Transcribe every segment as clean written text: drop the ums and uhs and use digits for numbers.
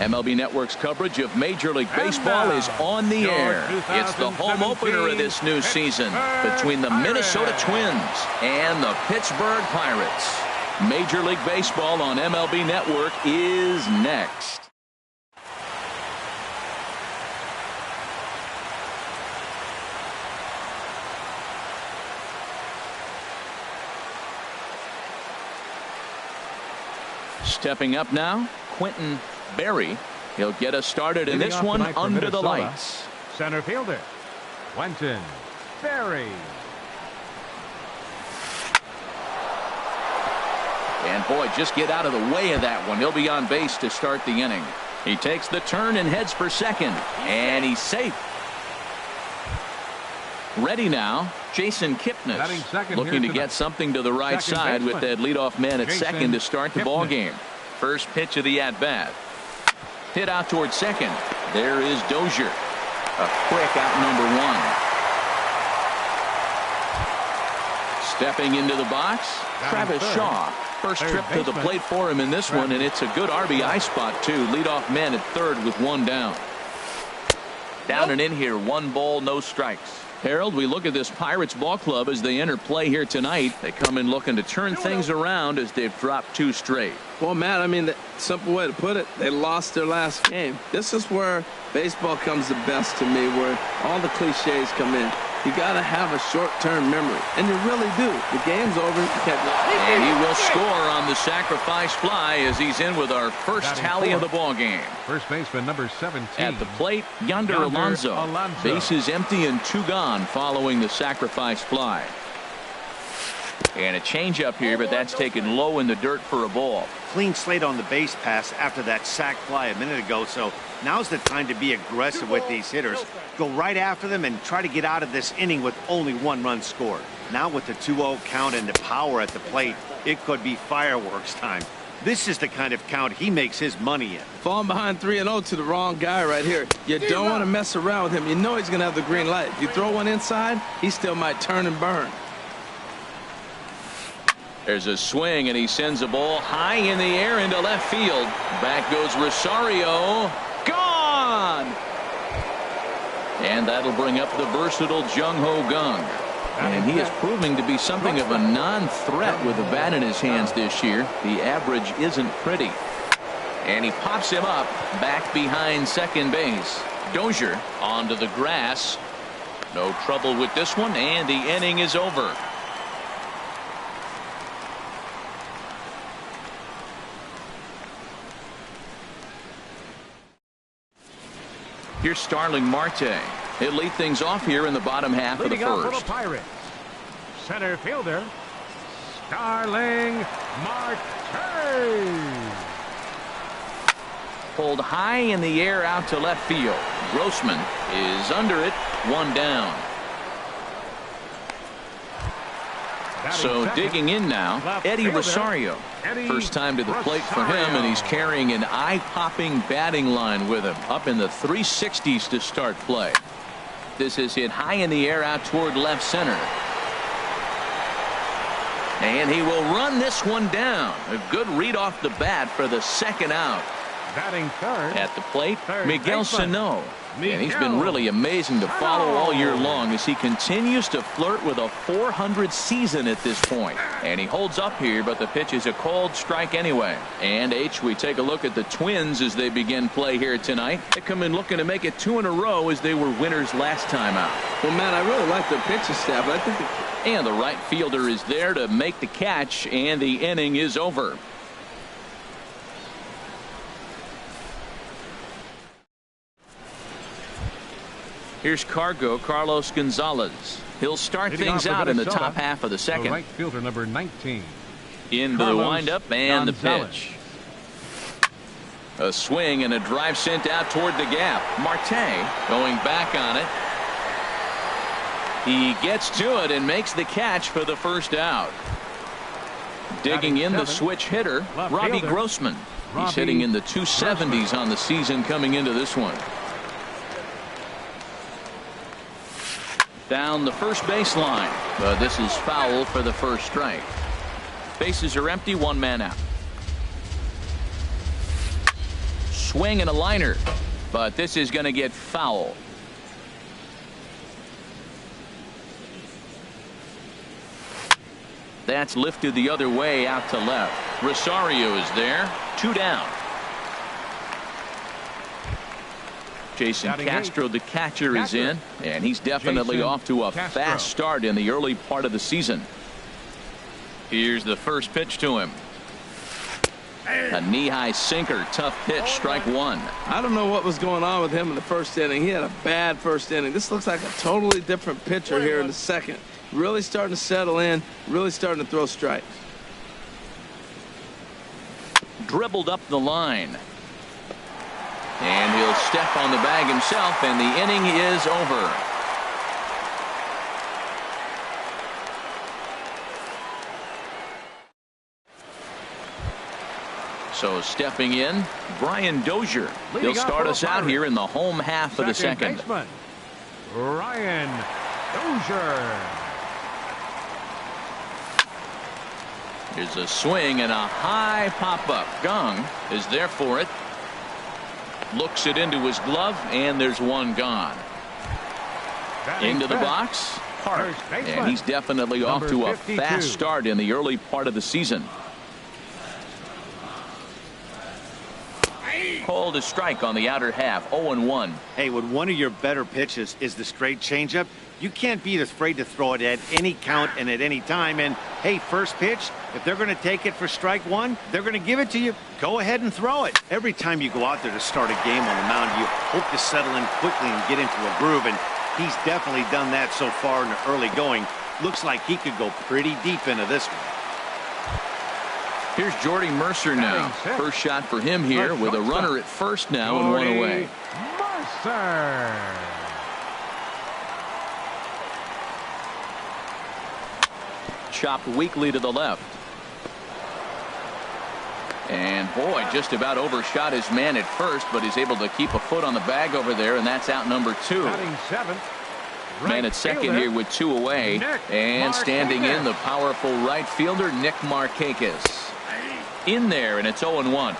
MLB Network's coverage of Major League Baseball is on the air. It's the home opener of this new season between the Minnesota Twins and the Pittsburgh Pirates. Major League Baseball on MLB Network is next. Stepping up now, Quentin Berry. He'll get us started in this one under the lights. Center fielder, Quentin Berry. And boy, just get out of the way of that one. He'll be on base to start the inning. He takes the turn and heads for second. And he's safe. Ready now, Jason Kipnis, looking to get something to the right side with that leadoff man at second to start the ball game. First pitch of the at-bat. Hit out towards second. There is Dozier. A quick out number one. Stepping into the box, Travis Shaw. First trip to the plate for him in this one, and it's a good RBI spot too. Leadoff man at third with one down. Down and in here, 1 ball, no strikes. Harold, we look at this Pirates ball club as they enter play here tonight. They come in looking to turn things around as they've dropped 2 straight. Well, Matt, I mean, the simple way to put it, they lost their last game. This is where baseball comes the best to me, where all the cliches come in. You got to have a short-term memory, and you really do. The game's over. You can't... And he will score on the sacrifice fly as he's in with our first tally of the ball game. First baseman number 17. At the plate, Yonder Alonso. Bases empty and 2 gone following the sacrifice fly. And a changeup here, but that's taken low in the dirt for a ball. Clean slate on the base pass after that sac fly a minute ago, so now's the time to be aggressive with these hitters. Go right after them and try to get out of this inning with only 1 run scored. Now with the 2-0 count and the power at the plate, it could be fireworks time. This is the kind of count he makes his money in. Falling behind 3-0 to the wrong guy right here. You don't want to mess around with him. You know he's going to have the green light. If you throw one inside, he still might turn and burn. There's a swing, and he sends a ball high in the air into left field. Back goes Rosario. Gone! And that'll bring up the versatile Jung-Ho Kang. And he is proving to be something of a non-threat with the bat in his hands this year. The average isn't pretty. And he pops him up back behind second base. Dozier onto the grass. No trouble with this one, and the inning is over. Here's Starling Marte. He'll lead things off here in the bottom half of the first. For the Pirates, center fielder, Starling Marte. Pulled high in the air out to left field. Grossman is under it. 1 down. So digging in now, Eddie Rosario. First time to the plate for him, and he's carrying an eye-popping batting line with him. Up in the 360s to start play. This is hit high in the air out toward left center. And he will run this one down. A good read off the bat for the second out. Batting third. At the plate, Miguel Sano. And he's been really amazing to follow all year long as he continues to flirt with a .400 season at this point. And he holds up here, but the pitch is a called strike anyway. And we take a look at the Twins as they begin play here tonight. They come in looking to make it 2 in a row as they were winners last time out. Well, man, I really like the pitching staff. I think and the right fielder is there to make the catch, and the inning is over. Here's Carlos Gonzalez. He'll start things out in the top half of the second. Right fielder number 19. Into the windup and the pitch. A swing and a drive sent out toward the gap. Marte going back on it. He gets to it and makes the catch for the first out. Digging in the switch hitter, Robbie Grossman. He's hitting in the 270s on the season coming into this one. Down the first baseline, but this is foul for the first strike. Bases are empty, 1 man out. swing and a liner, but this is going to get foul. That's lifted the other way out to left. Rosario is there. 2 down. Jason Castro, the catcher, is in, and he's definitely off to a fast start in the early part of the season. Here's the first pitch to him. A knee-high sinker, tough pitch, strike one. I don't know what was going on with him in the first inning. He had a bad first inning. This looks like a totally different pitcher here in the second. Really starting to settle in, really starting to throw strikes. Dribbled up the line. And he'll step on the bag himself, and the inning is over. So stepping in, Brian Dozier. He'll start us out here in the home half of the second. Baseman, Brian Dozier. Here's a swing and a high pop-up. Gong is there for it. Looks it into his glove, and there's one gone. Into the box, Hart, and he's definitely off to a fast start in the early part of the season. Called a strike on the outer half. 0-1. Hey, when one of your better pitches is the straight changeup, you can't be afraid to throw it at any count and at any time. And hey, first pitch, if they're going to take it for strike one, they're going to give it to you. Go ahead and throw it. Every time you go out there to start a game on the mound, you hope to settle in quickly and get into a groove. And he's definitely done that so far in the early going. Looks like he could go pretty deep into this one. Here's Jordy Mercer now. First shot for him here with a runner at first now and one away. Mercer. Chopped weakly to the left. And boy, just about overshot his man at first, but he's able to keep a foot on the bag over there, and that's out number 2. Man at second here with 2 away. And standing in, the powerful right fielder, Nick Markakis. In there, and it's 0-1.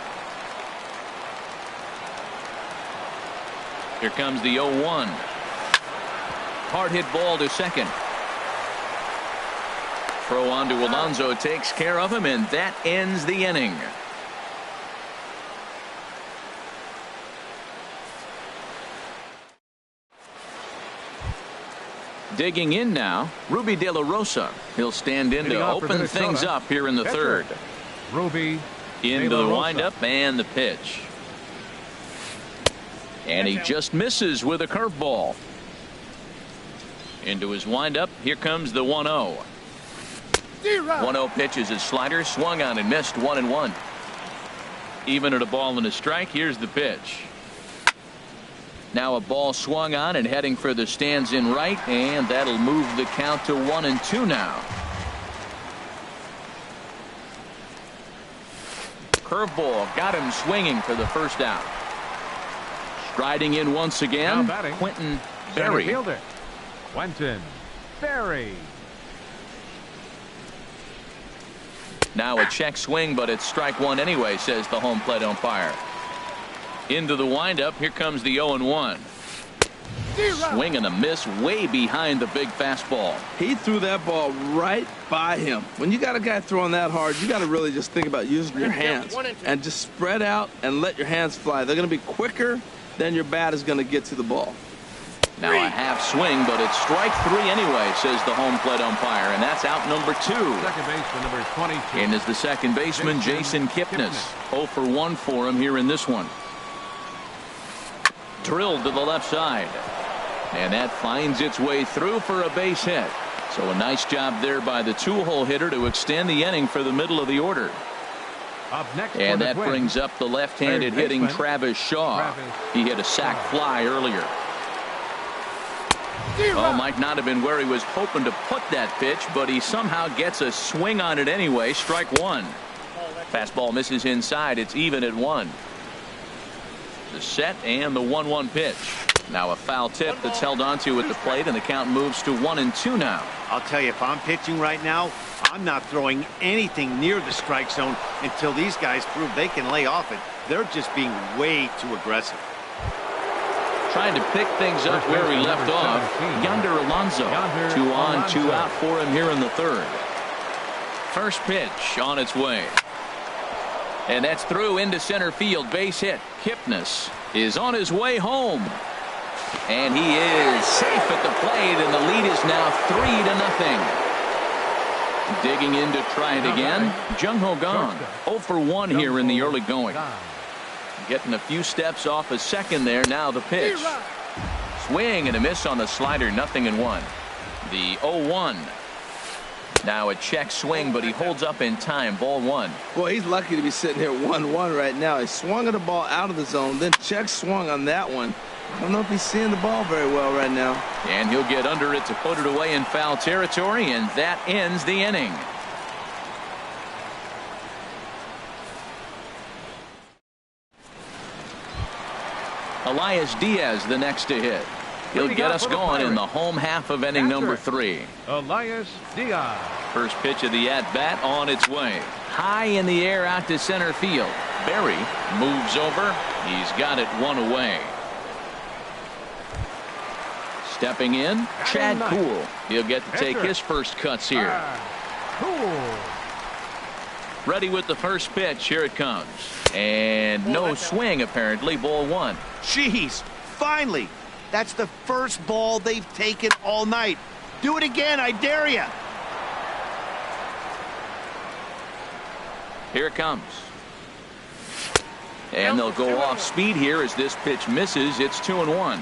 Here comes the 0-1. Hard hit ball to second. Throw on to Alonso takes care of him, and that ends the inning. Digging in now, Ruby De La Rosa. He'll stand in to open things up here in the third. Ruby into the windup and the pitch. And he just misses with a curveball. Into his windup. Here comes the 1-0. 1-0 pitch is his slider, swung on and missed. 1-1. Even at a ball and a strike. Here's the pitch. Now a ball swung on and heading for the stands in right, and that'll move the count to 1-2 now. Curveball got him swinging for the first out. Striding in once again, Quentin Berry. Quentin Berry. Now a check swing, but it's strike one anyway, says the home plate umpire. Into the windup. Here comes the 0-1. Swing and a miss way behind the big fastball. He threw that ball right by him. When you got a guy throwing that hard, you got to really just think about using your hands and just spread out and let your hands fly. They're going to be quicker than your bat is going to get to the ball. Now a half swing, but it's strike 3 anyway, says the home plate umpire, and that's out number 2. Second baseman number 22. And is the second baseman, Jason Kipnis. 0 for 1 for him here in this one. Drilled to the left side. And that finds its way through for a base hit. So a nice job there by the 2-hole hitter to extend the inning for the middle of the order. Up next and that brings up the left-handed hitting Travis Shaw. He hit a sac fly earlier. Oh, might not have been where he was hoping to put that pitch, but he somehow gets a swing on it anyway. Strike 1. Fastball misses inside. It's even at 1. The set and the 1-1 pitch. Now a foul tip that's held onto at the plate, and the count moves to 1-2 now. I'll tell you, if I'm pitching right now, I'm not throwing anything near the strike zone until these guys prove they can lay off it. They're just being way too aggressive. Trying to pick things up where he left off. Yonder Alonso. 2 on, 2 out for him here in the third. First pitch on its way. And that's through into center field. Base hit. Kipnis is on his way home. And he is safe at the plate, and the lead is now 3-0. Digging in to try it again. Jung Ho Kang 0 for 1 here in the early going. Getting a few steps off a second there. Now the pitch. Swing and a miss on the slider. 0-1. The 0-1. Now a check swing, but he holds up in time. Ball 1. Boy, he's lucky to be sitting here 1-1 right now. He swung at the ball out of the zone, then check swung on that one. I don't know if he's seeing the ball very well right now. And he'll get under it to put it away in foul territory, and that ends the inning. Elias Diaz the next to hit. He'll get us going in the home half of inning number 3. Elias Diaz. First pitch of the at-bat on its way. High in the air out to center field. Berry moves over. He's got it 1 away. Stepping in, Chad Kuhl. He'll get to take his first cuts here. Cool. Ready with the first pitch. Here it comes. And no swing, apparently. Ball 1. Jeez, finally. That's the first ball they've taken all night. Do it again, I dare you. Here it comes. And they'll go off speed here as this pitch misses. It's 2-1.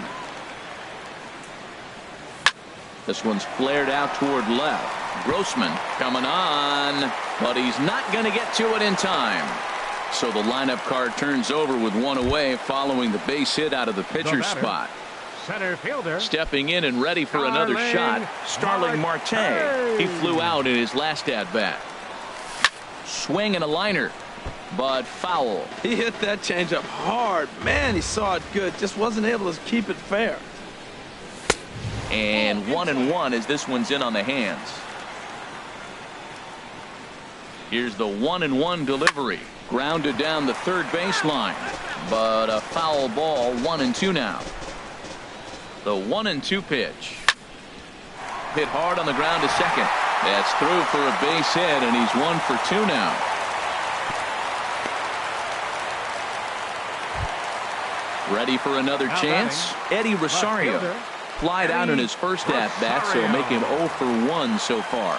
This one's flared out toward left. Grossman coming on, but he's not going to get to it in time. So the lineup card turns over with 1 away following the base hit out of the pitcher's spot. Center fielder. Stepping in and ready for another shot, Starling Marte. He flew out in his last at-bat. Swing and a liner, but foul. He hit that changeup hard. Man, he saw it good. Just wasn't able to keep it fair. And 1-1 as this one's in on the hands. Here's the 1-1 delivery. Grounded down the third baseline, but a foul ball. 1-2 now. The 1-2 pitch. Hit hard on the ground to second. That's through for a base hit, and he's 1 for 2 now. Ready for another chance? Eddie Rosario. Flied out in his first at-bat, so make him 0 for 1 so far.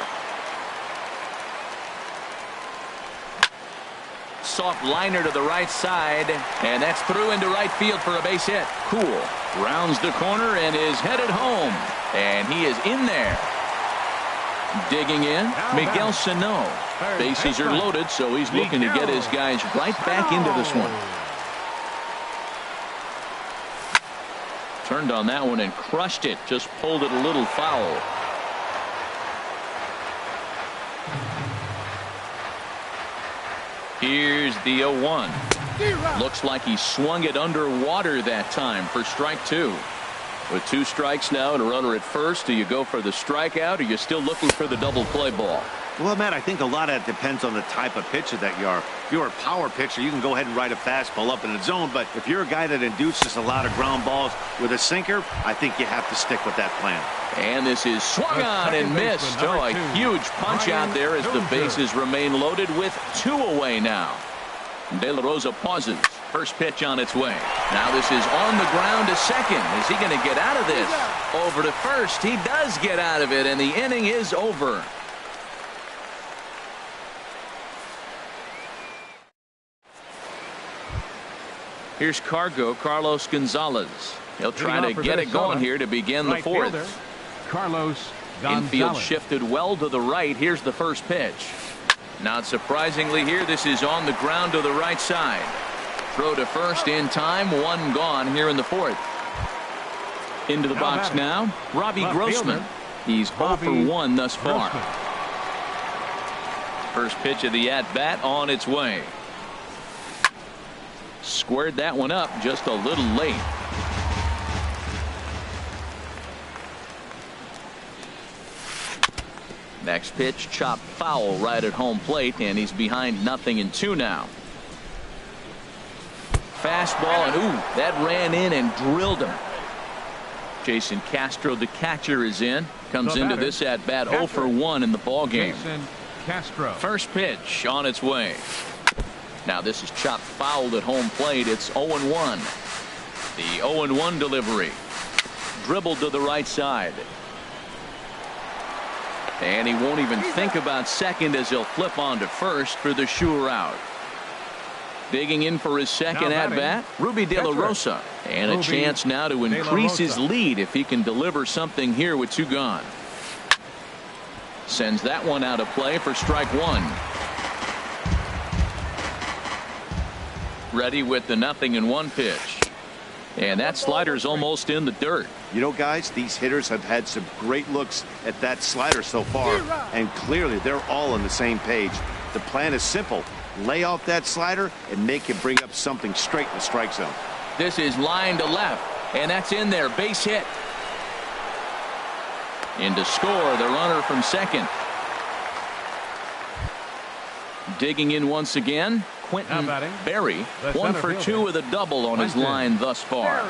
Soft liner to the right side, and that's through into right field for a base hit. Cool rounds the corner and is headed home, and he is in there. Digging in, Miguel Sano. Bases are loaded, so he's looking to get his guys right back into this one. Turned on that one and crushed it. Just pulled it a little foul. Here's the 0-1. Looks like he swung it underwater that time for strike 2. With 2 strikes now and a runner at first, do you go for the strikeout, or are you still looking for the double play ball? Well, Matt, I think a lot of it depends on the type of pitcher that you are. If you're a power pitcher, you can go ahead and ride a fastball up in the zone. But if you're a guy that induces a lot of ground balls with a sinker, I think you have to stick with that plan. And this is swung on and missed. Oh, a huge punch out there as the bases remain loaded with 2 away now. De La Rosa pauses. First pitch on its way. Now this is on the ground to second. Is he going to get out of this? Over to first. He does get out of it, and the inning is over. Here's Carlos Gonzalez. He'll try to get it going here to begin the fourth. Carlos Gonzalez. Infield shifted well to the right. Here's the first pitch. Not surprisingly here, this is on the ground to the right side. Throw to first in time. 1 gone here in the fourth. Into the box now, Robbie Grossman. He's 0 for 1 thus far. First pitch of the at-bat on its way. Squared that one up just a little late. Next pitch, chopped foul right at home plate, and he's behind 0-2 now. Fastball, and ooh, that ran in and drilled him. Jason Castro, the catcher, is in. Comes into this at bat 0 for 1 in the ball game. Jason Castro. First pitch on its way. Now this is chopped fouled at home plate. It's 0-1. The 0-1 delivery. Dribbled to the right side. And he won't even think about second as he'll flip on to first for the sure out. Digging in for his second at bat, Ruby De La Rosa. And a chance now to increase his lead if he can deliver something here with 2 gone. Sends that one out of play for strike 1. Ready with the 0-1 pitch. And that slider's almost in the dirt. You know, guys, these hitters have had some great looks at that slider so far, and clearly they're all on the same page. The plan is simple. Lay off that slider and make him bring up something straight in the strike zone. This is line to left, and that's in there. Base hit. In to score, the runner from second. Digging in once again, Quentin Berry. 1 for 2 with a double on his line thus far.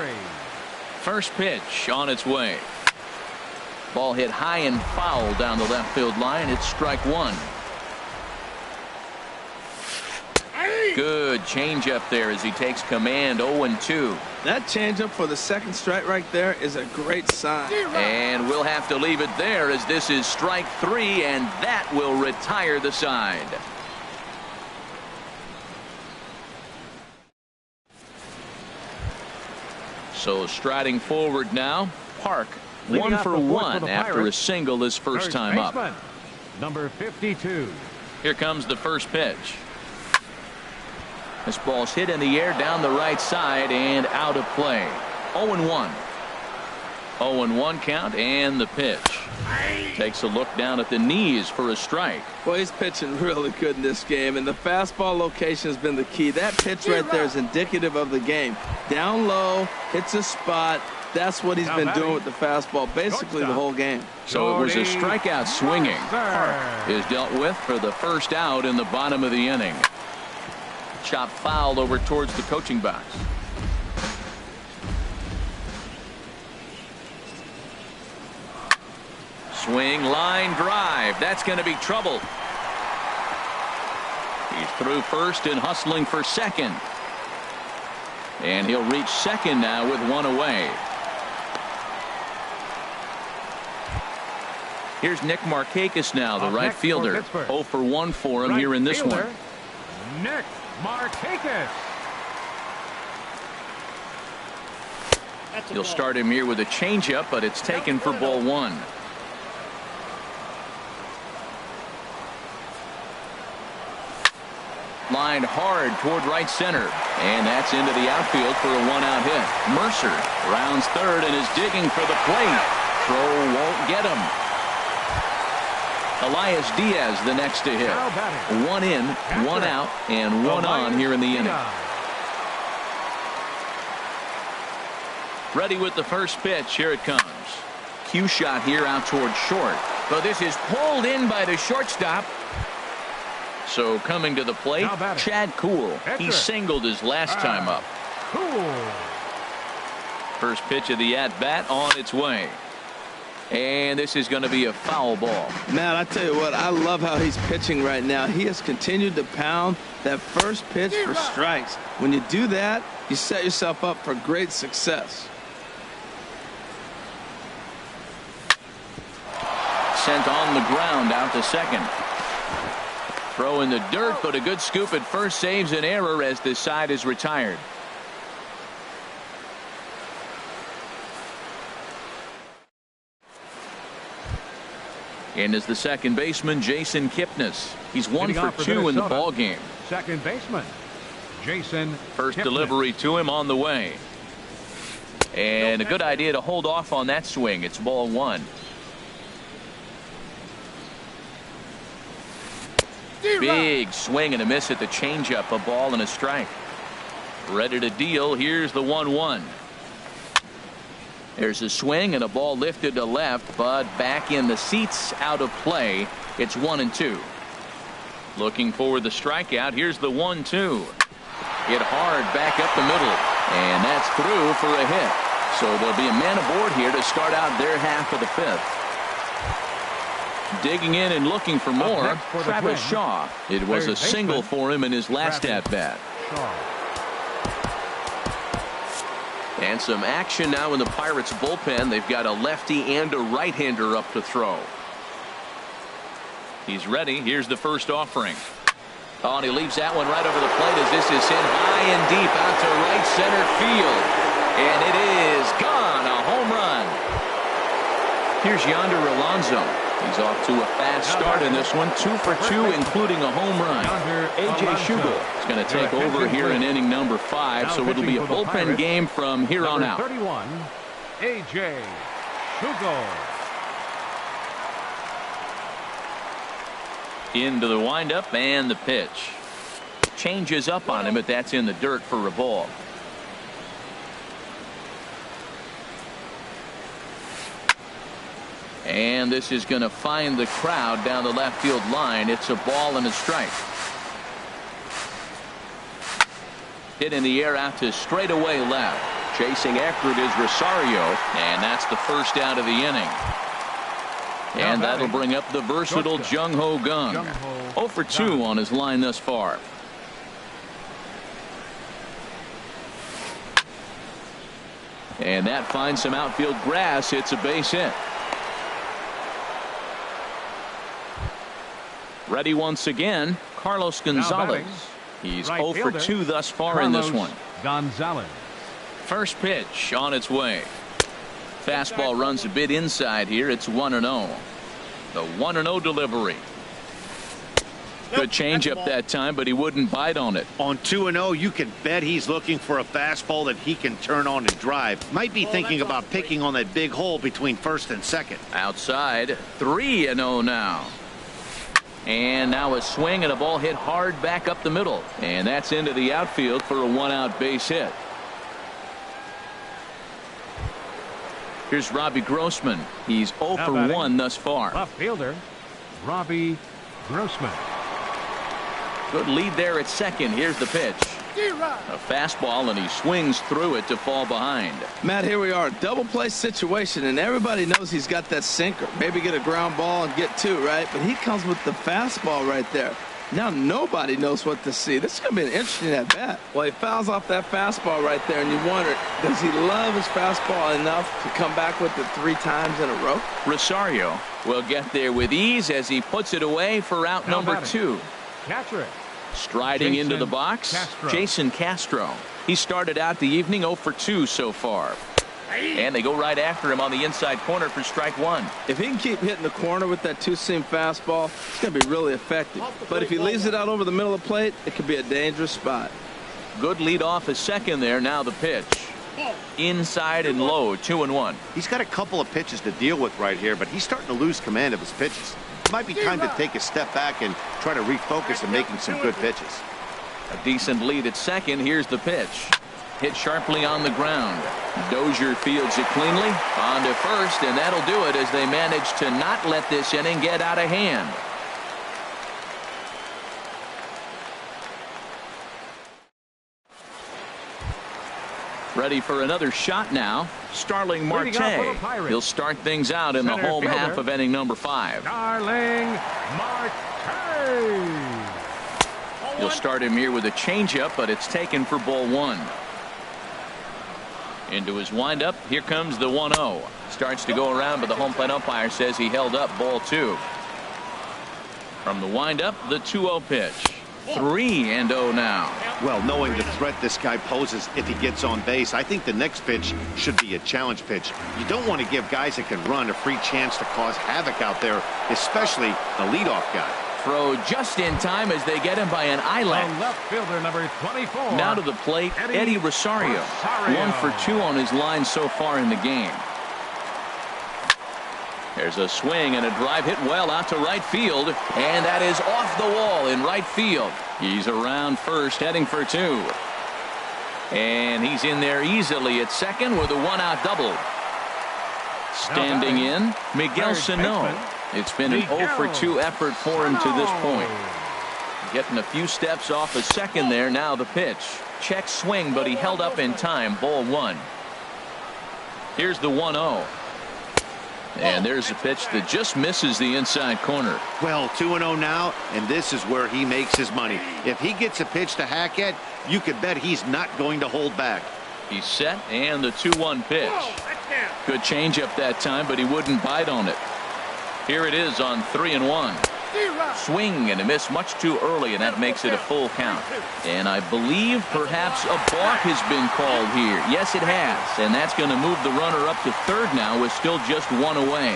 First pitch on its way. Ball hit high and foul down the left field line. It's strike 1. Good changeup there as he takes command. 0-2. That changeup for the second strike right there is a great sign. And we'll have to leave it there as this is strike 3, and that will retire the side. So striding forward now, Park. 1 for 1 after a single his first time up. Number 52. Here comes the first pitch. This ball's hit in the air down the right side and out of play. 0-1. 0-1 count, and the pitch. Takes a look down at the knees for a strike. Well, he's pitching really good in this game, and the fastball location has been the key. That pitch right there is indicative of the game. Down low, hits a spot. That's what he's been doing with the fastball basically the whole game. So it was a strikeout swinging. Park is dealt with for the first out in the bottom of the inning. Chop fouled over towards the coaching box. Swing, line drive. That's going to be trouble. He's through first and hustling for second. And he'll reach second now with 1 away. Here's Nick Markakis now, the right fielder. 0 for 1 for him here in this one. Nick Markakis. He'll start him here with a changeup, but it's taken for ball 1. Lined hard toward right center, and that's into the outfield for a 1-out hit. Mercer rounds third and is digging for the plate. Throw won't get him. Elias Diaz the next to hit. 1 in, 1 out, and 1 on here in the inning. Ready with the first pitch. Here it comes. Cue shot here out toward short. But this is pulled in by the shortstop. So coming to the plate, Chad Kuhl. He singled his last time up. First pitch of the at-bat on its way. And this is going to be a foul ball. Man, I tell you what, I love how he's pitching right now. He has continued to pound that first pitch for strikes. When you do that, you set yourself up for great success. Sent on the ground out to second. Throw in the dirt, but a good scoop at first saves an error as this side is retired. And is the second baseman, Jason Kipnis. He's 1 for 2 in the ball game. Second baseman, Jason. First Kipnis. delivery to him on the way. And a good idea to hold off on that swing. It's ball 1. Big swing and a miss at the changeup. A ball and a strike. Ready to deal. Here's the 1-1. There's a swing and a ball lifted to left, but back in the seats, out of play. It's 1-2. Looking for the strikeout. Here's the 1-2. Hit hard back up the middle, and that's through for a hit. So there'll be a man aboard here to start out their half of the fifth. Digging in and looking for more, Travis Shaw. It was a single for him in his last at-bat. And some action now in the Pirates bullpen. They've got a lefty and a right-hander up to throw. He's ready. Here's the first offering. Oh, and he leaves that one right over the plate as this is hit high and deep out to right center field. And it is gone. A home run. Here's Yonder Alonso. He's off to a fast start in this one. 2 for 2, including a home run. A.J. Shugo is going to take over here in inning number 5, so it'll be a bullpen game from here on out. 31, A.J. Shugo. Into the windup and the pitch. Changes up on him, but that's in the dirt for a ball. And this is going to find the crowd down the left field line. It's a ball and a strike. Hit in the air out to straightaway left. Chasing after it is Rosario, and that's the first out of the inning. And that'll bring up the versatile Jung Ho Gung. 0 for 2 on his line thus far. And that finds some outfield grass. It's a base hit. Ready once again, Carlos Gonzalez. He's 0 for 2 thus far in this one. Gonzalez. First pitch on its way. Fastball runs a bit inside here. It's 1-0. The 1-0 delivery. Good changeup that time, but he wouldn't bite on it. On 2-0, you can bet he's looking for a fastball that he can turn on and drive. Might be thinking about picking on that big hole between first and second. Outside, 3-0 now. And now a swing and a ball hit hard back up the middle. And that's into the outfield for a 1-out base hit. Here's Robbie Grossman. He's 0 for 1 thus far. Left fielder, Robbie Grossman. Good lead there at second. Here's the pitch. A fastball, and he swings through it to fall behind. Matt, here we are. Double play situation, and everybody knows he's got that sinker. Maybe get a ground ball and get 2, right? But he comes with the fastball right there. Now nobody knows what to see. This is going to be an interesting at bat. Well, he fouls off that fastball right there, and you wonder, does he love his fastball enough to come back with it 3 times in a row? Rosario will get there with ease as he puts it away for out number 2. Catcher. Striding into the box, Jason Castro. He started out the evening 0 for 2 so far. And they go right after him on the inside corner for strike 1. If he can keep hitting the corner with that 2-seam fastball, it's going to be really effective. But if he leaves it out over the middle of the plate, it could be a dangerous spot. Good lead off a second there. Now the pitch. Inside and low, 2-1. He's got a couple of pitches to deal with right here, but he's starting to lose command of his pitches. It might be time to take a step back and try to refocus on making some good pitches. A decent lead at second. Here's the pitch. Hit sharply on the ground. Dozier fields it cleanly. On to first, and that'll do it as they manage to not let this inning get out of hand. Ready for another shot now. Starling Marte. He'll start things out in the home half of inning number 5. Starling Marte. He'll start him here with a changeup, but it's taken for ball 1. Into his windup. Here comes the 1-0. Starts to go around, but the home plate umpire says he held up ball 2. From the windup, the 2-0 pitch. 3-0 now. Well, knowing the threat this guy poses if he gets on base, I think the next pitch should be a challenge pitch. You don't want to give guys that can run a free chance to cause havoc out there, especially the leadoff guy. Throw just in time as they get him by an eyelash. Left fielder number 24. Now to the plate, Eddie Rosario. 1 for 2 on his line so far in the game. There's a swing and a drive hit well out to right field, and that is off the wall in right field. He's around first, heading for 2. And he's in there easily at second with a 1-out double. Standing in, Miguel Sano. It's been an 0 for 2 effort for him to this point. Getting a few steps off a second there. Now the pitch. Check swing, but he held up in time. Ball 1. Here's the 1-0. And there's a pitch that just misses the inside corner. Well, 2-0 now, and this is where he makes his money. If he gets a pitch to hack at, you could bet he's not going to hold back. He's set, and the 2-1 pitch. Good changeup that time, but he wouldn't bite on it. Here it is on 3-1. Swing and a miss much too early, and that makes it a full count. And I believe perhaps a balk has been called here. Yes, it has, and that's going to move the runner up to third now with still just 1 away.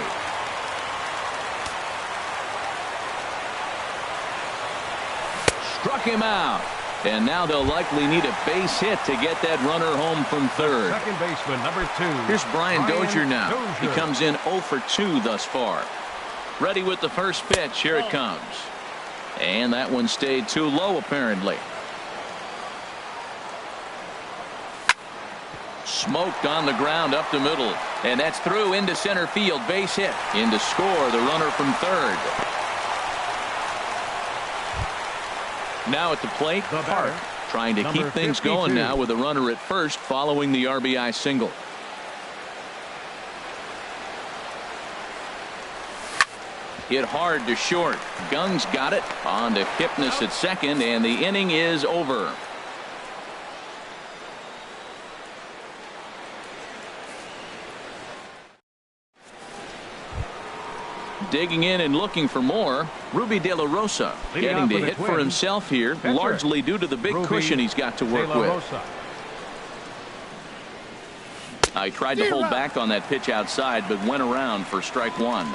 Struck him out, and now they'll likely need a base hit to get that runner home from third. Second baseman, number 2. Here's Brian Dozier now. Dozier. He comes in 0 for 2 thus far. Ready with the first pitch. Here it comes. And that one stayed too low, apparently. Smoked on the ground up the middle. And that's through into center field. Base hit. In to score the runner from third. Now at the plate, Park. Trying to keep things 52. going now with a runner at first following the RBI single. Hit hard to short. Gung's got it. On to Kipnis at second, and the inning is over. Digging in and looking for more, Ruby De La Rosa getting to hit for himself here, largely due to the big cushion he's got to work with. I tried to hold back on that pitch outside, but went around for strike 1.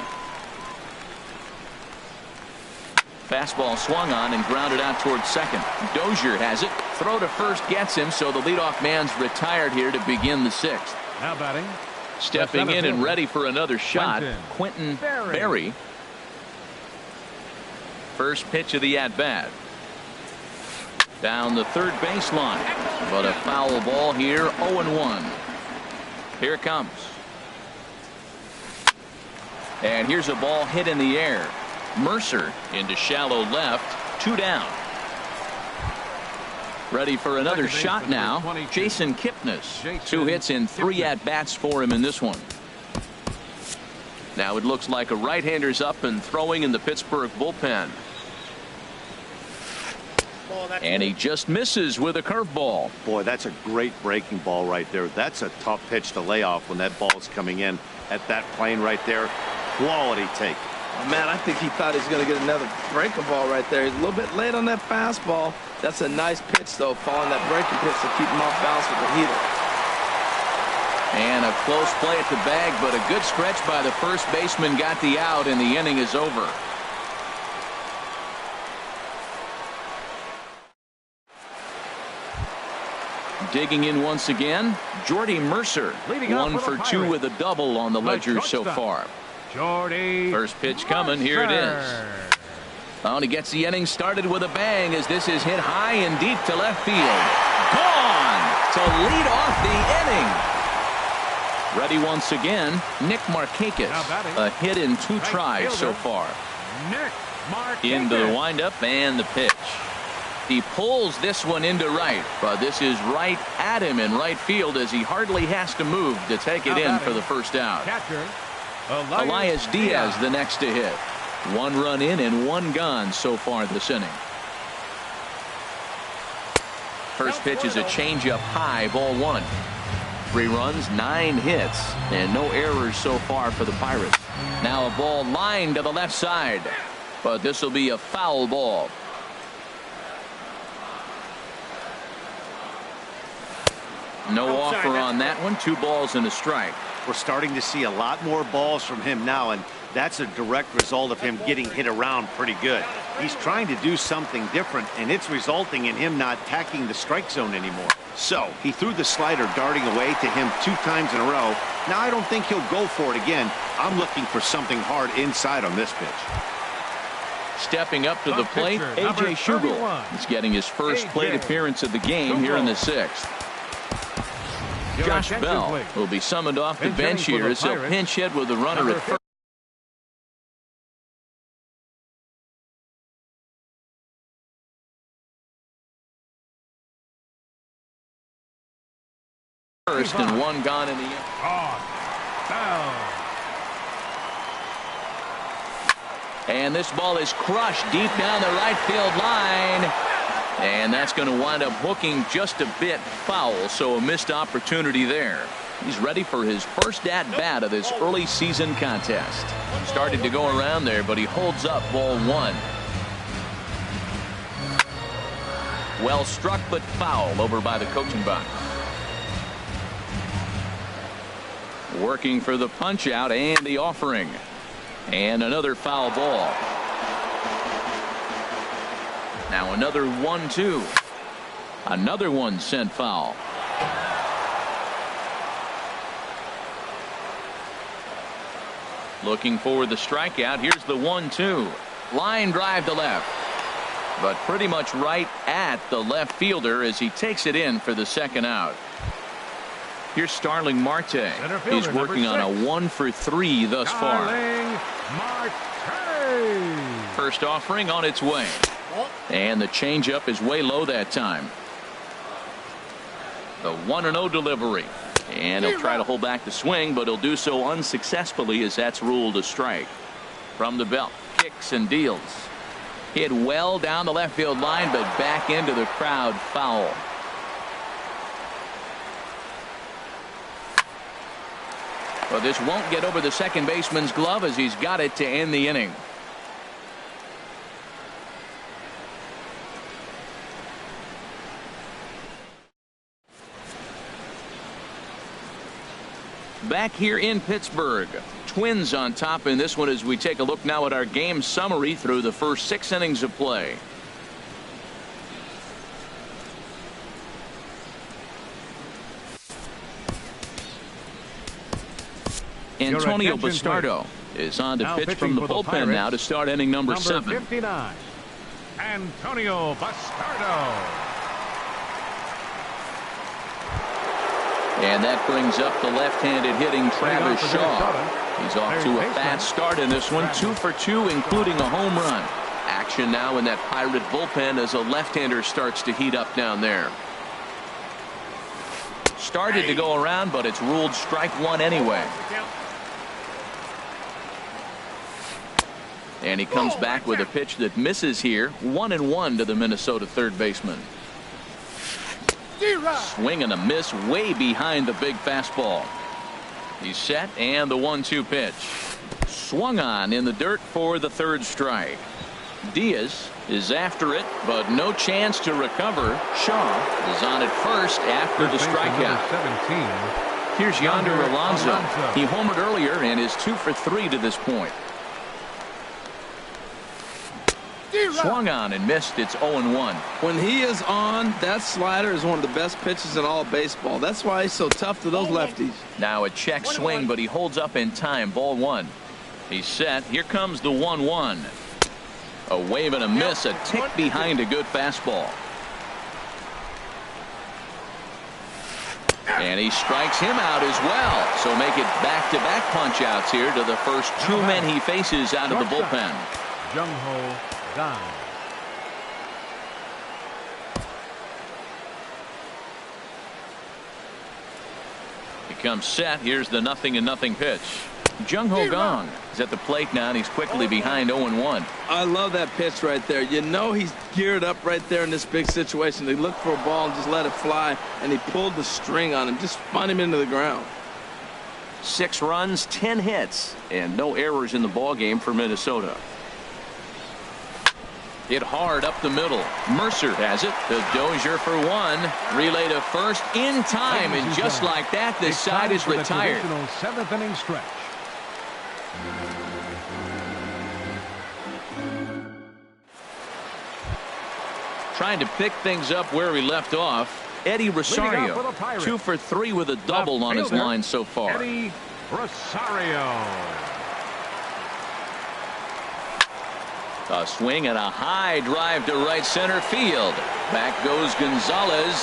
Fastball swung on and grounded out towards second. Dozier has it. Throw to first gets him, so the leadoff man's retired here to begin the 6th. Now batting. Stepping in and ready for another shot, Quentin Berry. First pitch of the at-bat. Down the third baseline, but a foul ball here, 0-1. Here it comes. And here's a ball hit in the air. Mercer into shallow left, 2 down. Ready for another shot now. Jason Kipnis. 2 hits in 3 at-bats for him in this one. Now it looks like a right-hander's up and throwing in the Pittsburgh bullpen. And he just misses with a curveball. Boy, that's a great breaking ball right there. That's a tough pitch to lay off when that ball is coming in at that plane right there. Quality take. Oh, man, I think he thought he was going to get another breaking ball right there. He's a little bit late on that fastball. That's a nice pitch, though, following that breaking pitch to keep him off balance with the heater. And a close play at the bag, but a good stretch by the first baseman got the out, and the inning is over. Digging in once again, Jordy Mercer. 1 for 2 with a double on the ledger so far. Jordy. First pitch coming. Here it is. Oh, and he gets the inning started with a bang as this is hit high and deep to left field. Gone to lead off the inning. Ready once again, Nick Markakis. A hit in 2 tries so far. Nick Markakis. Into the windup and the pitch. He pulls this one into right, but this is right at him in right field as he hardly has to move to take it in for the first out. Catcher, Elias Diaz the next to hit. 1 run in and 1 gone so far this inning. First pitch is a changeup high, ball 1. 3 runs, 9 hits, and no errors so far for the Pirates. Now a ball lined to the left side, but this will be a foul ball. No offer on that one. 2 balls and a strike. We're starting to see a lot more balls from him now, and that's a direct result of him getting hit around pretty good. He's trying to do something different, and it's resulting in him not attacking the strike zone anymore. So he threw the slider darting away to him 2 times in a row. Now I don't think he'll go for it again. I'm looking for something hard inside on this pitch. Stepping up to the plate, A.J. Schugel. He's getting his first plate appearance of the game here in the 6th. Josh Bell will be summoned off the bench here as he'll pinch hit with a runner at first. first and one gone in the end. And this ball is crushed deep down the right field line. And that's going to wind up hooking just a bit foul, so a missed opportunity there. He's ready for his first at-bat of this early season contest. Started to go around there, but he holds up ball one. Well struck, but foul over by the coaching box. Working for the punch out and the offering. And another foul ball. Now another 1-2. Another one sent foul. Looking for the strikeout. Here's the 1-2. Line drive to left. But pretty much right at the left fielder as he takes it in for the second out. Here's Starling Marte. He's working on a 1-for-3 thus far. First offering on its way. And the changeup is way low that time. The 1-0 delivery. And he'll try to hold back the swing, but he'll do so unsuccessfully as that's ruled a strike. From the belt, kicks and deals. Hit well down the left field line, but back into the crowd, foul. Well, this won't get over the second baseman's glove as he's got it to end the inning. Back here in Pittsburgh, Twins on top in this one as we take a look now at our game summary through the first 6 innings of play. Antonio Bastardo is on to pitch from the bullpen now to start inning number 7. 59, Antonio Bastardo. And that brings up the left-handed hitting Travis Shaw. He's off to a fast start in this one, 2 for 2, including a home run. Action now in that Pirate bullpen as a left-hander starts to heat up down there. Started to go around, but it's ruled strike one anyway. And he comes back with a pitch that misses here. 1-1 to the Minnesota third baseman. Swing and a miss way behind the big fastball. He's set and the 1-2 pitch. Swung on in the dirt for the third strike. Diaz is after it, but no chance to recover. Shaw is on at first after the strikeout. Here's Yonder Alonso. He homered earlier and is 2 for 3 to this point. Swung on and missed. It's 0-1. When he is on, that slider is one of the best pitches in all of baseball. That's why he's so tough to those lefties. Now a check swing, but he holds up in time. Ball one. He's set. Here comes the 1-1. A wave and a miss, a tick behind a good fastball. And he strikes him out as well. So make it back-to-back punch-outs here to the first 2 men he faces out of the bullpen. Jung-Ho Kang. He comes set. Here's the 0-0 pitch. Jung-Ho Kang is at the plate now, and he's quickly behind 0-1. I love that pitch right there. You know he's geared up right there in this big situation. They look for a ball and just let it fly, and he pulled the string on him, just spun him into the ground. 6 runs, 10 hits, and no errors in the ballgame for Minnesota. Hit hard up the middle. Mercer has it. The Dozier for 1. Relay to first in time, and just like that, the side is retired. 7th inning stretch. Trying to pick things up where we left off. Eddie Rosario, 2 for 3 with a double on his line so far. Eddie Rosario. A swing and a high drive to right center field. Back goes Gonzalez.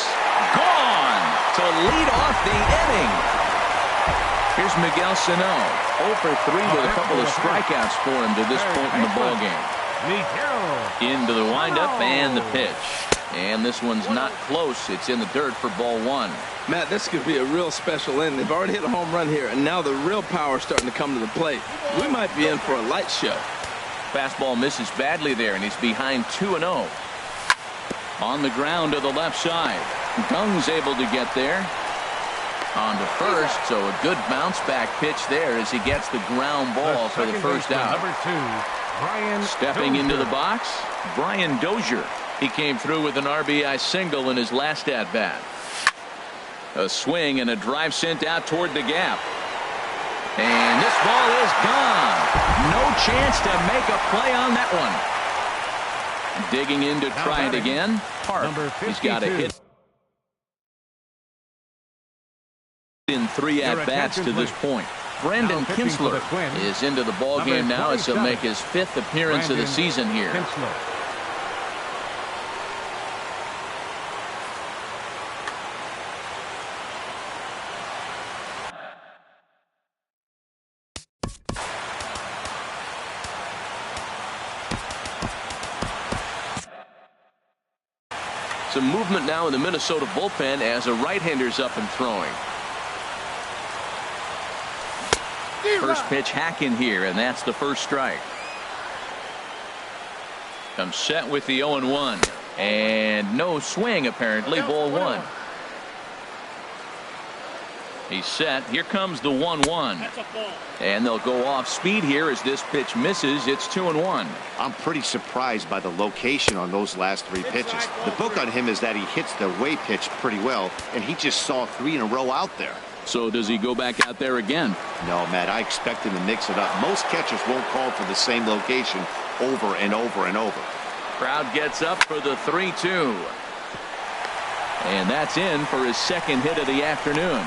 Gone to lead off the inning. Here's Miguel Sano, 0 for 3 with a couple of strikeouts for him to this point in the ballgame. Into the windup and the pitch. And this one's not close. It's in the dirt for ball one. Matt, this could be a real special inning. They've already hit a home run here, and now the real power is starting to come to the plate. We might be in for a light show. Fastball misses badly there, and he's behind 2-0. On the ground to the left side. Gung's able to get there. On to first, so a good bounce back pitch there as he gets the ground ball for the first out. Number 2, Brian Stepping Dozier. into the box, Brian Dozier. He came through with an RBI single in his last at-bat. A swing and a drive sent out toward the gap. And this ball is gone. No chance to make a play on that one. Digging in to try it again. Park. He's got a hit in 3 at-bats to this point. Brandon Kinsler is into the ball game now as he'll make his 5th appearance of the season here. Some movement now in the Minnesota bullpen as a right-hander's up and throwing. First pitch hack in here, and that's the first strike. Comes set with the 0-1, and no swing apparently. Ball one. He's set. Here comes the 1-1. And they'll go off speed here as this pitch misses. It's 2-1. I'm pretty surprised by the location on those last 3 pitches. The book on him is that he hits the way pitch pretty well, and he just saw 3 in a row out there. So does he go back out there again? No, Matt, I expect him to mix it up. Most catchers won't call for the same location over and over and over. Crowd gets up for the 3-2. And that's in for his 2nd hit of the afternoon.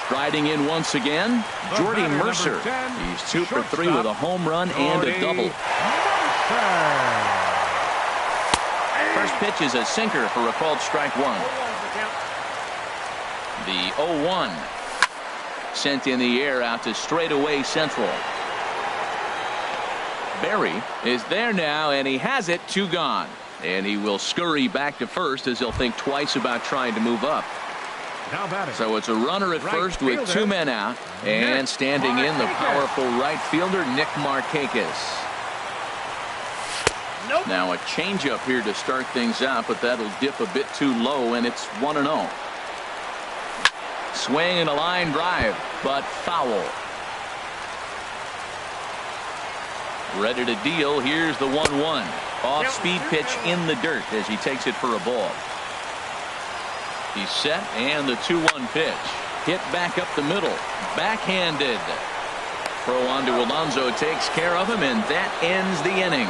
Striding in once again, Jordy Mercer. He's 2 for 3 with a home run and a double. First pitch is a sinker for a called strike 1. The 0-1 sent in the air out to straightaway central. Berry is there now, and he has it. 2 gone. And he will scurry back to first as he'll think twice about trying to move up. So it's a runner at first with 2 men out, and standing in the powerful right fielder Nick Markakis. Now a changeup here to start things out, but that'll dip a bit too low, and it's 1-0. Swing and a line drive, but foul. Ready to deal. Here's the 1-1. Off speed pitch in the dirt as he takes it for a ball. He's set, and the 2-1 pitch. Hit back up the middle. Backhanded. Throw on to Alonso takes care of him, and that ends the inning.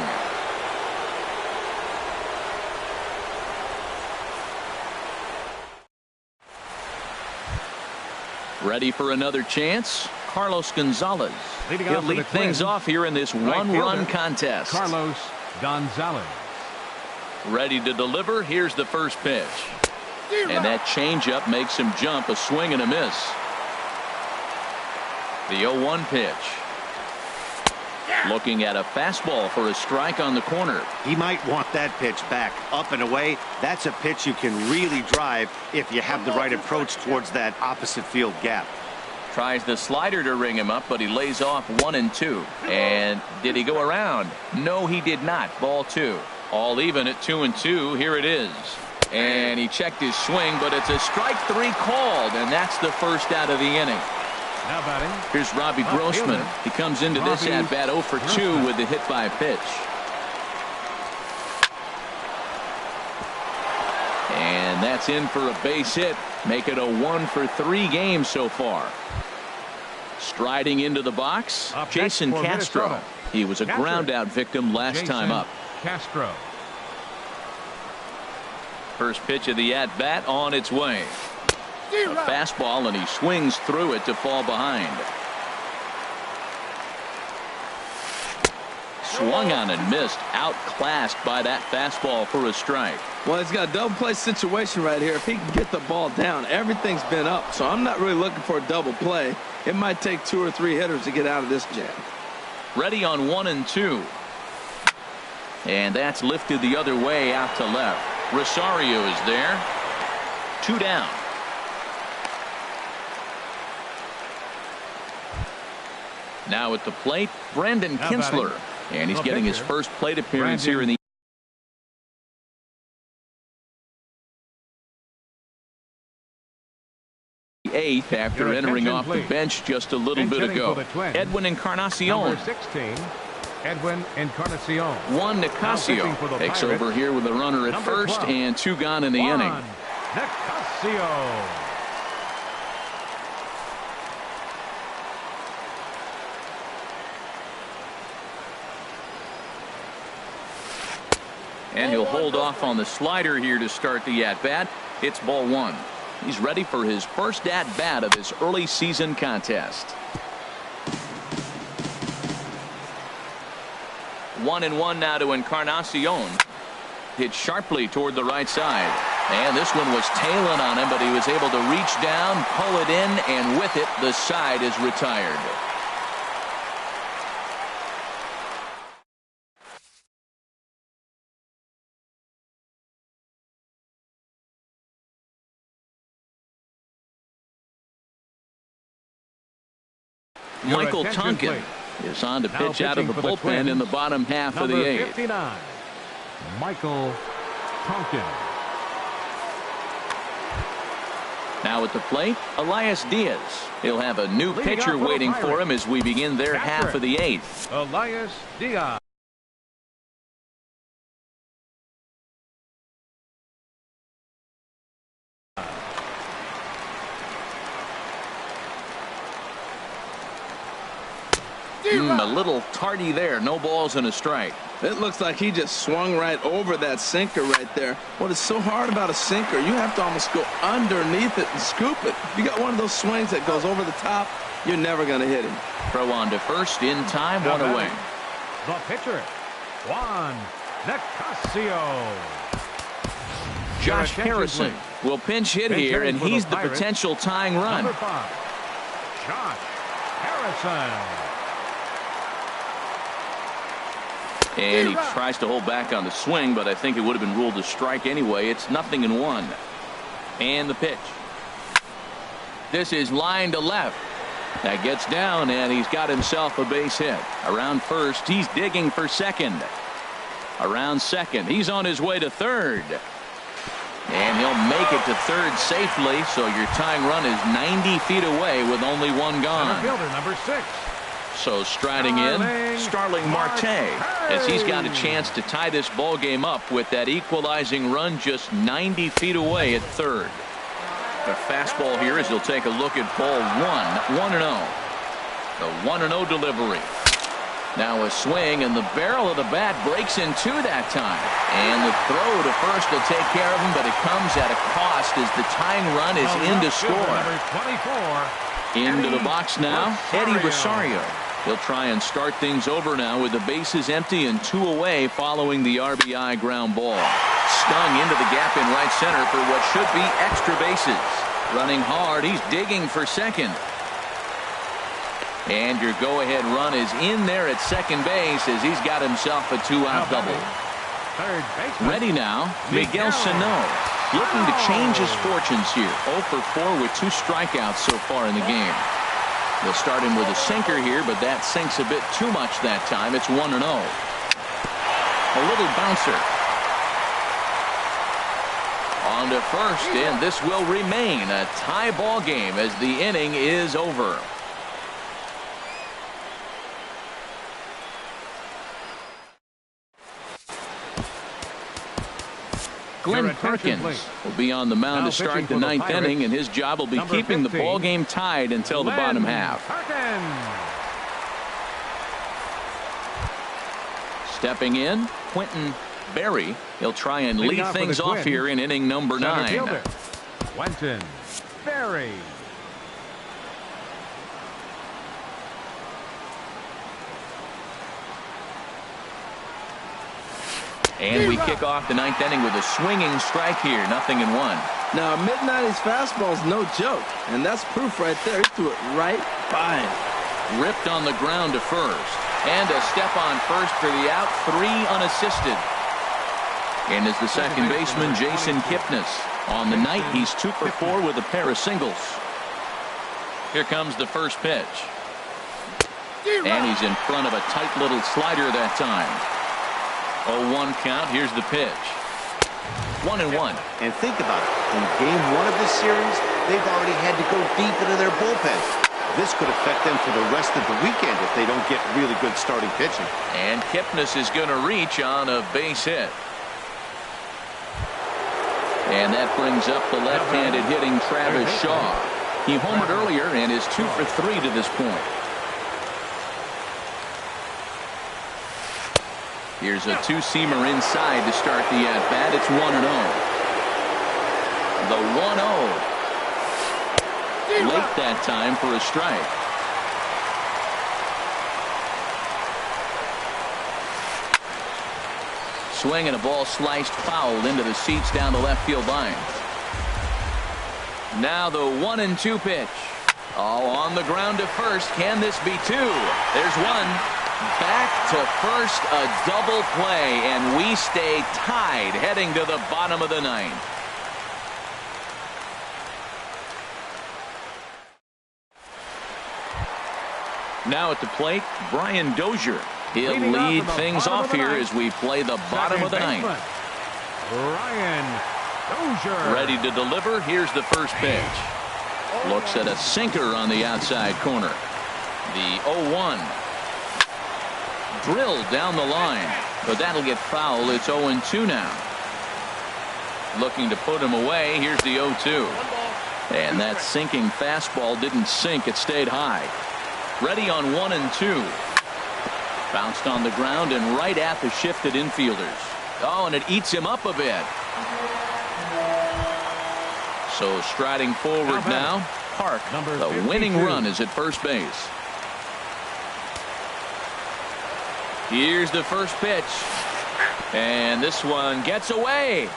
Ready for another chance? Carlos Gonzalez. He'll lead things off here in this one-run contest. Carlos Gonzalez. Ready to deliver. Here's the first pitch. And that changeup makes him jump. A swing and a miss. The 0-1 pitch. Looking at a fastball for a strike on the corner. He might want that pitch back up and away. That's a pitch you can really drive if you have the right approach towards that opposite field gap. Tries the slider to ring him up, but he lays off 1-2. And did he go around? No, he did not. Ball 2. All even at 2-2. Here it is. And he checked his swing, but it's a strike 3 called, and that's the first out of the inning. Now batting. Here's Robbie Grossman. He comes into this at bat 0 for 2 with the hit by pitch. And that's in for a base hit. Make it a 1 for 3 game so far. Striding into the box, Jason Castro. He was a ground out victim last time up. Castro. First pitch of the at bat on its way. A fastball, and he swings through it to fall behind. Swung on and missed. Outclassed by that fastball for a strike. Well, he's got a double play situation right here. If he can get the ball down, everything's been up. So I'm not really looking for a double play. It might take 2 or 3 hitters to get out of this jam. Ready on 1-2. And that's lifted the other way out to left. Rosario is there. 2 down. Now at the plate, Brandon Kinsler. And he's getting his first plate appearance here in the eighth after entering off the bench just a little bit ago. Edwin Encarnacion. Number 16, Edwin Encarnacion. Juan Nicasio takes over here with a runner at first and 2 gone in the inning. Nicasio. And he'll hold off on the slider here to start the at-bat. It's ball 1. He's ready for his first at-bat of this early season contest. 1-1 now to Encarnacion. Hit sharply toward the right side. And this one was tailing on him, but he was able to reach down, pull it in, and with it, the side is retired. Michael Tonkin is on to pitch out of the bullpen in the bottom half of the 8th. 59, Michael Tonkin. Now at the plate, Elias Diaz. He'll have a new pitcher waiting for him as we begin their half of the 8th. Elias Diaz. A little tardy there. No balls and a strike. It looks like he just swung right over that sinker right there. What is so hard about a sinker, you have to almost go underneath it and scoop it. If you got one of those swings that goes over the top, you're never going to hit him. Throw on to first in time, 1 away. The pitcher, Juan Nicasio. Josh Harrison will pinch hit here, and he's the potential tying run. Number 5, Josh Harrison. And he tries to hold back on the swing, but I think it would have been ruled a strike anyway. It's 0-1. And the pitch. This is line to left. That gets down, and he's got himself a base hit. Around first, he's digging for second. Around second, he's on his way to third. And he'll make it to third safely, so your tying run is 90 feet away with only 1 gone. Fielder, number 6. So striding in, Starling Marte, as he's got a chance to tie this ball game up with that equalizing run just 90 feet away at third. The fastball here as he'll take a look at ball 1, 1-0. The 1-0 delivery. Now a swing, and the barrel of the bat breaks in 2 that time. And the throw to first will take care of him, but it comes at a cost as the tying run is in to score. Into the box now, Eddie Rosario. He'll try and start things over now with the bases empty and 2 away following the RBI ground ball. Stung into the gap in right center for what should be extra bases. Running hard, he's digging for second. And your go-ahead run is in there at second base as he's got himself a 2-out double. Ready now, Miguel Sano. Looking to change his fortunes here. 0 for 4 with 2 strikeouts so far in the game. They'll start him with a sinker here, but that sinks a bit too much that time. It's 1-0. A little bouncer. On to first, and this will remain a tie ball game as the inning is over. Glenn Perkins will be on the mound to start the 9th inning, and his job will be keeping the ball game tied until the bottom half. Stepping in, Quentin Berry. He'll try and lead things off here in inning number 9. Quentin Berry. And we kick off the 9th inning with a swinging strike here. 0-1. Now, a mid-90s fastball is no joke, and that's proof right there. He threw it right by him. Ripped on the ground to first. And a step on first for the out, 3 unassisted. And is the second baseman, Jason Kipnis. On the night, he's 2 for 4 with a pair of singles. Here comes the first pitch. And he's in front of a tight little slider that time. 0-1 count. Here's the pitch. 1-1. And think about it. In game 1 of this series, they've already had to go deep into their bullpen. This could affect them for the rest of the weekend if they don't get really good starting pitching. And Kipnis is going to reach on a base hit. And that brings up the left-handed hitting Travis Shaw. He homered earlier and is 2 for 3 to this point. Here's a two-seamer inside to start the at-bat. It's 1-0. The 1-0. Late that time for a strike. Swing and a ball sliced foul into the seats down the left field line. Now the 1-2 pitch. Oh, on the ground to first. Can this be 2? There's 1. Back to first, a double play, and we stay tied heading to the bottom of the 9th. Now at the plate, Brian Dozier. He'll lead things off here as we play the bottom of the 9th. Brian Dozier. Ready to deliver. Here's the first pitch. Looks at a sinker on the outside corner. The 0-1. Drilled down the line, but that'll get foul. It's 0-2 now. Looking to put him away. Here's the 0-2. And that sinking fastball didn't sink. It stayed high. Ready on 1-2. Bounced on the ground and right at the shifted infielders. Oh, and it eats him up a bit. So striding forward now, Park. The winning run is at first base. Here's the first pitch. And this one gets away.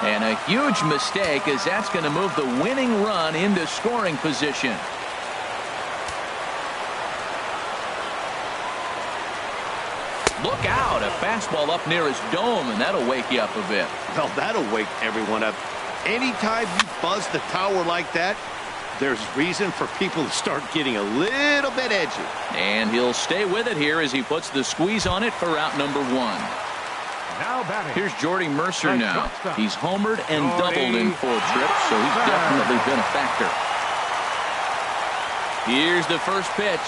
And a huge mistake, as that's going to move the winning run into scoring position. Look out, a fastball up near his dome, and that'll wake you up a bit. Well, that'll wake everyone up. Anytime you buzz the tower like that, there's reason for people to start getting a little bit edgy. And he'll stay with it here as he puts the squeeze on it for out number 1. Now batting. Here's Jordy Mercer now. He's homered and doubled in 4 trips, so he's definitely been a factor. Here's the first pitch.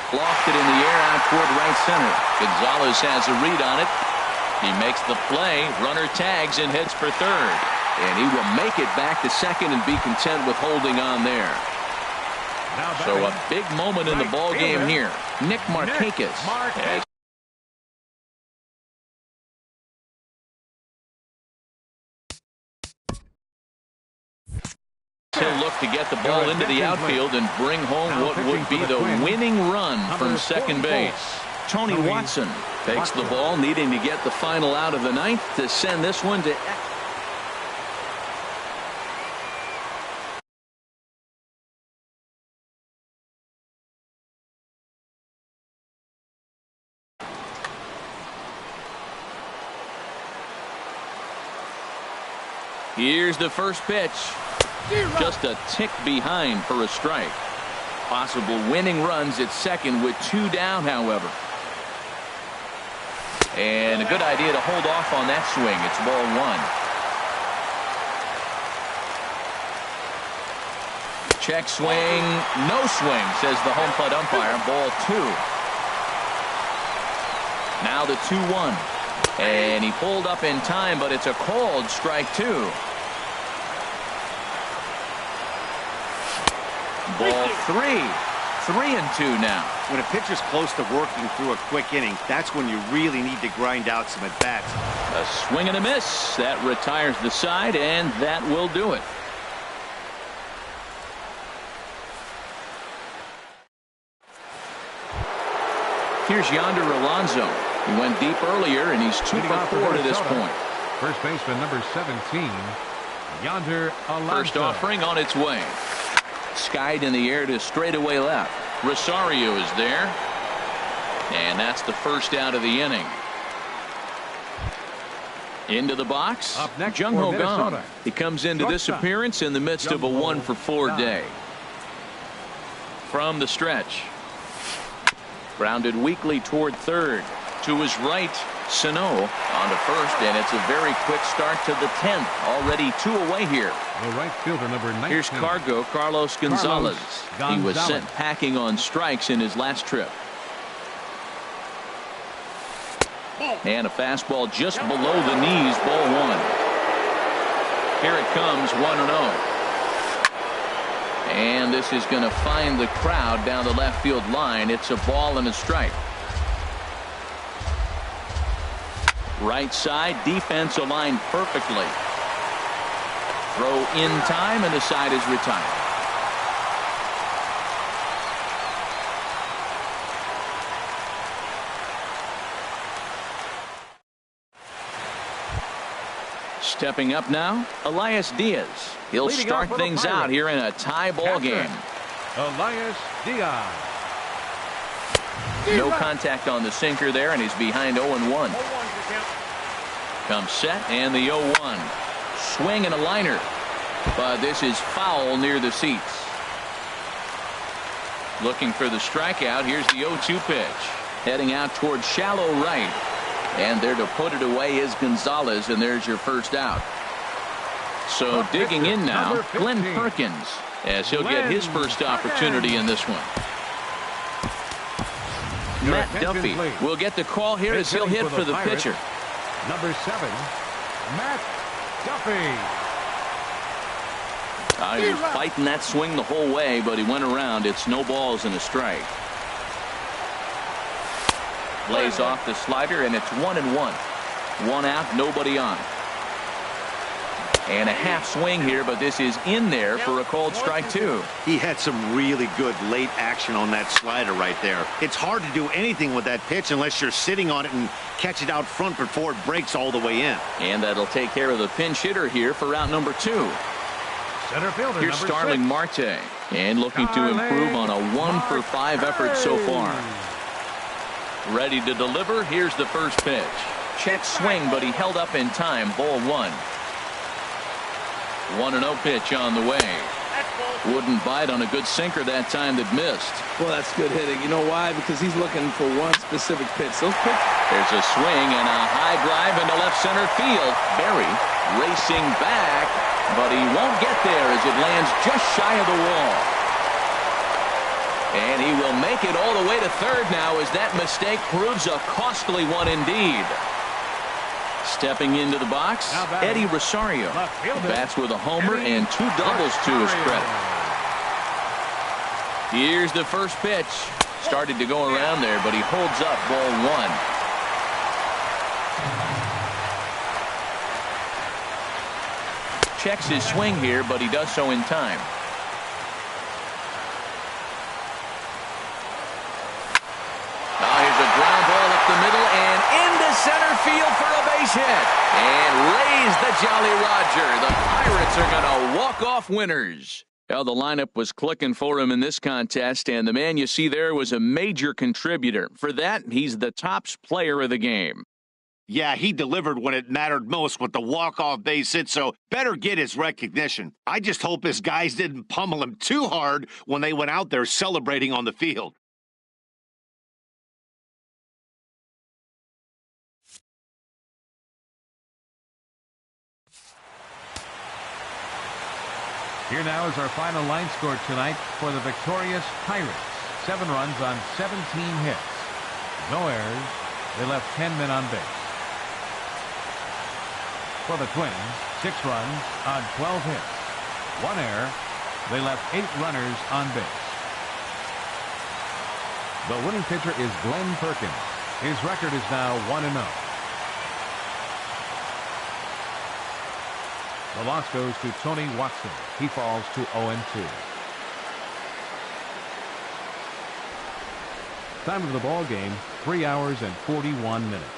Lofted in the air out toward right center. Gonzalez has a read on it. He makes the play. Runner tags and heads for third. And he will make it back to second and be content with holding on there. So a big moment in the ball game here. Nick Markakis. He'll look to get the ball into the outfield and bring home what would be the winning run from second base. Tony Watson takes the ball, needing to get the final out of the 9th to send this one to... Here's the first pitch. Just a tick behind for a strike. Possible winning runs at second with 2 down, however. And a good idea to hold off on that swing. It's ball 1. Check swing. No swing, says the home plate umpire. Ball 2. Now the 2-1. And he pulled up in time, but it's a called strike 2. Ball 3. 3-2 now. When a pitcher's close to working through a quick inning, that's when you really need to grind out some at-bats. A swing and a miss. That retires the side, and that will do it. Here's Yonder Alonso. He went deep earlier, and he's 2 for 4 to this point. First baseman number 17, Yonder Alonso. First offering on its way. Skied in the air to straightaway left. Rosario is there. And that's the first out of the inning. Into the box, Up next Jung for Ho Kang. Minnesota. He comes into this Shortstop, appearance in the midst of a Jung-Ho 1-for-4 Kang. day. From the stretch. Grounded weakly toward third. To his right, Sano on to first, and it's a very quick start to the 10th. Already 2 away here. The right fielder, number 19. Here's Carlos Gonzalez. He was Gonzalez. sent packing on strikes in his last trip. And a fastball just below the knees, ball 1. Here it comes, 1-0. And this is going to find the crowd down the left field line. It's a ball and a strike. Right side, defense aligned perfectly. Throw in time, and the side is retired. Stepping up now, Elias Diaz. He'll Leading start off for the things out Pirates. here in a tie ball Captain, game. Elias Diaz. No contact on the sinker there, and he's behind 0-1. Comes set, and the 0-1. Swing and a liner. But this is foul near the seats. Looking for the strikeout. Here's the 0-2 pitch. Heading out towards shallow right. And there to put it away is Gonzalez, and there's your first out. So digging in now, Glenn Perkins, as he'll get his first opportunity in this one. Matt Duffy will get the call here as he'll hit for the pitcher. Number 7, Matt Duffy. He was fighting that swing the whole way, but he went around. It's no balls and a strike. Lays off the slider, and it's 1-1. 1 out, nobody on. And a half swing here, but this is in there for a called strike 2. He had some really good late action on that slider right there. It's hard to do anything with that pitch unless you're sitting on it and catch it out front before it breaks all the way in. And that'll take care of the pinch hitter here for route number 2. Center fielder, Here's number Starling 6. Marte, and looking to improve on a 1-for-5 effort so far. Ready to deliver. Here's the first pitch. Check swing, but he held up in time. Ball 1. 1-0 pitch on the way. Wouldn't bite on a good sinker that time that missed. Well, that's good hitting. You know why? Because he's looking for one specific pitch. Those pitch. There's a swing and a high drive into left center field. Berry racing back, but he won't get there as it lands just shy of the wall. And he will make it all the way to third now as that mistake proves a costly one indeed. Stepping into the box, Eddie Rosario. Bats with a homer and 2 doubles to his credit. Here's the first pitch. Started to go around there, but he holds up ball 1. Checks his swing here, but he does so in time. Here's a ground ball up the middle and into center field for a base hit. And raise the Jolly Roger. The Pirates are going to walk off winners. Well, the lineup was clicking for him in this contest, and the man you see there was a major contributor. For that, he's the top player of the game. Yeah, he delivered when it mattered most with the walk-off base hit, so better get his recognition. I just hope his guys didn't pummel him too hard when they went out there celebrating on the field. Here now is our final line score tonight for the victorious Pirates. 7 runs on 17 hits. No errors. They left 10 men on base. For the Twins, 6 runs on 12 hits. 1 error. They left 8 runners on base. The winning pitcher is Glenn Perkins. His record is now 1-0. The loss goes to Tony Watson. He falls to 0-2. Time of the ball game, 3 hours and 41 minutes.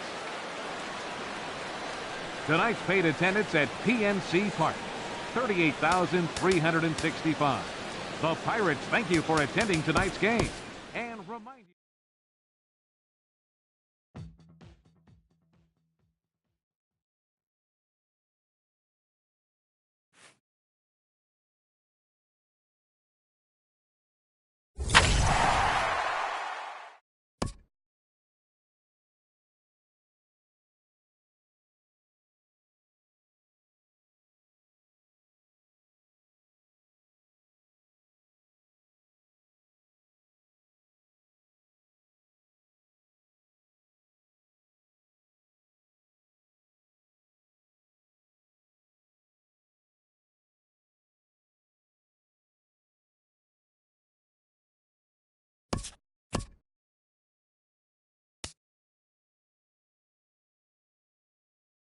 Tonight's paid attendance at PNC Park, 38,365. The Pirates thank you for attending tonight's game and remind you